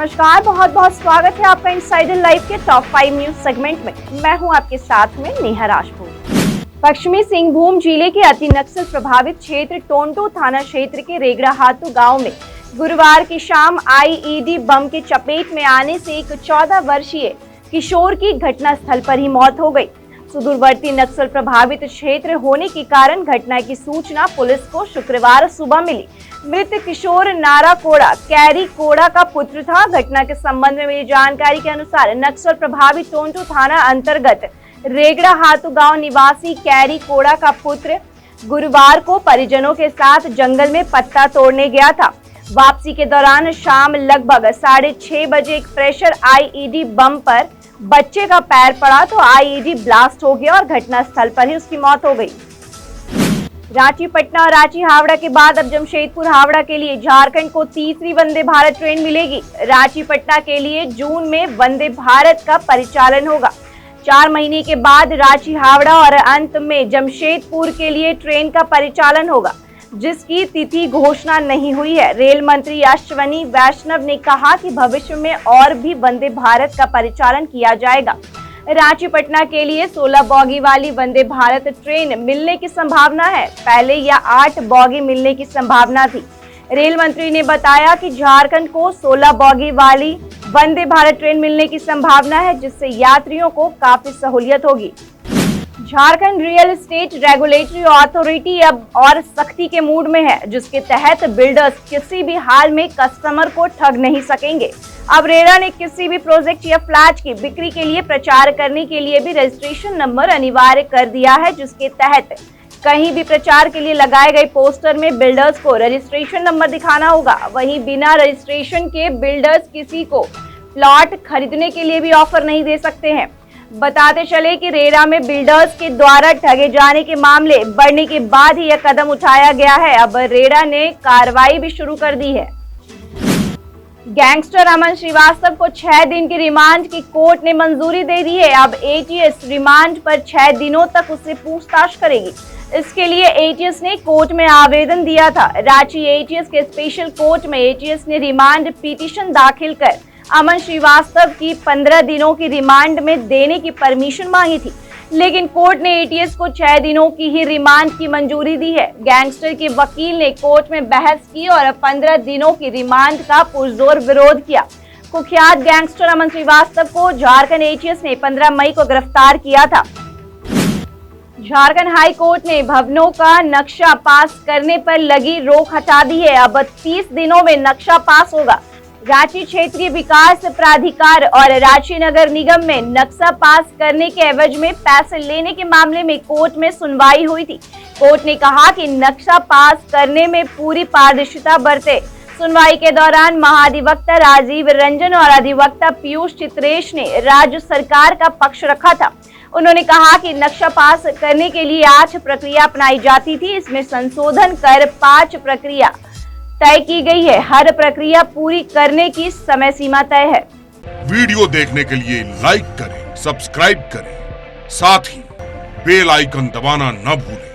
नमस्कार, बहुत बहुत स्वागत है आपका इनसाइडर लाइव के टॉप 5 न्यूज सेगमेंट में। मैं हूं आपके साथ में नेहा राजपूत। पश्चिमी सिंहभूम जिले के अति नक्सल प्रभावित क्षेत्र टोंटो थाना क्षेत्र के रेगड़ाहातू गांव में गुरुवार की शाम आईईडी बम के चपेट में आने से एक 14 वर्षीय किशोर की घटनास्थल पर ही मौत हो गई। सुदूरवर्ती नक्सल प्रभावित क्षेत्र होने के कारण घटना की सूचना पुलिस को शुक्रवार सुबह मिली। मृत किशोर नारा कोड़ा कैरी कोड़ा का पुत्र था। घटना के संबंध में मिली जानकारी के अनुसार नक्सल प्रभावित टोंटो थाना अंतर्गत रेगड़ाहातू गांव निवासी कैरी कोड़ा का पुत्र गुरुवार को परिजनों के साथ जंगल में पत्ता तोड़ने गया था। वापसी के दौरान शाम लगभग 6:30 बजे एक प्रेशर आईईडी बम पर बच्चे का पैर पड़ा तो आईईडी ब्लास्ट हो गया और घटनास्थल पर ही उसकी मौत हो गई। रांची पटना और रांची हावड़ा के बाद अब जमशेदपुर हावड़ा के लिए झारखंड को तीसरी वंदे भारत ट्रेन मिलेगी। रांची पटना के लिए जून में वंदे भारत का परिचालन होगा। 4 महीने के बाद रांची हावड़ा और अंत में जमशेदपुर के लिए ट्रेन का परिचालन होगा, जिसकी तिथि घोषणा नहीं हुई है। रेल मंत्री अश्विनी वैष्णव ने कहा कि भविष्य में और भी वंदे भारत का परिचालन किया जाएगा। रांची पटना के लिए 16 बॉगी वाली वंदे भारत ट्रेन मिलने की संभावना है। पहले यह 8 बॉगी मिलने की संभावना थी। रेल मंत्री ने बताया कि झारखंड को 16 बॉगी वाली वंदे भारत ट्रेन मिलने की संभावना है, जिससे यात्रियों को काफी सहूलियत होगी। Jharkhand real estate regulatory authority अब और सख्ती के मूड में है, जिसके तहत बिल्डर्स किसी भी हाल में कस्टमर को ठग नहीं सकेंगे। अब रेरा ने किसी भी प्रोजेक्ट या फ्लैट की बिक्री के लिए प्रचार करने के लिए भी रजिस्ट्रेशन नंबर अनिवार्य कर दिया है, जिसके तहत कहीं भी प्रचार के लिए लगाए गए पोस्टर में बिल्डर्स को रजिस्ट्रेशन नंबर दिखाना होगा। वहीं बिना रजिस्ट्रेशन के बिल्डर्स किसी को प्लॉट खरीदने के लिए भी ऑफर नहीं दे सकते हैं। बताते चले कि रेरा में बिल्डर्स के द्वारा ठगे जाने के मामले बढ़ने के बाद ही यह कदम उठाया गया है। अब रेरा ने कार्रवाई भी शुरू कर दी है। गैंगस्टर अमन श्रीवास्तव को 6 दिन की रिमांड की कोर्ट ने मंजूरी दे दी है। अब एटीएस रिमांड पर 6 दिनों तक उससे पूछताछ करेगी। इसके लिए एटीएस ने कोर्ट में आवेदन दिया था। रांची एटीएस के स्पेशल कोर्ट में एटीएस ने रिमांड पिटीशन दाखिल कर अमन श्रीवास्तव की 15 दिनों की रिमांड में देने की परमिशन मांगी थी, लेकिन कोर्ट ने एटीएस को 6 दिनों की ही रिमांड की मंजूरी दी है। गैंगस्टर के वकील ने कोर्ट में बहस की और 15 दिनों की रिमांड का पुरजोर विरोध किया। कुख्यात गैंगस्टर अमन श्रीवास्तव को झारखंड एटीएस ने 15 मई को गिरफ्तार किया था। झारखंड हाई कोर्ट ने भवनों का नक्शा पास करने पर लगी रोक हटा दी है। अब 30 दिनों में नक्शा पास होगा। रांची क्षेत्रीय विकास प्राधिकार और रांची नगर निगम में नक्शा पास करने के एवज में पैसे लेने के मामले में कोर्ट में सुनवाई हुई थी। कोर्ट ने कहा कि नक्शा पास करने में पूरी पारदर्शिता बरते। सुनवाई के दौरान महाधिवक्ता राजीव रंजन और अधिवक्ता पीयूष चित्रेश ने राज्य सरकार का पक्ष रखा था। उन्होंने कहा कि नक्शा पास करने के लिए 8 प्रक्रिया अपनाई जाती थी। इसमें संशोधन कर 5 प्रक्रिया तय की गई है। हर प्रक्रिया पूरी करने की समय सीमा तय है। वीडियो देखने के लिए लाइक करें, सब्सक्राइब करें, साथ ही बेल आइकन दबाना न भूलें।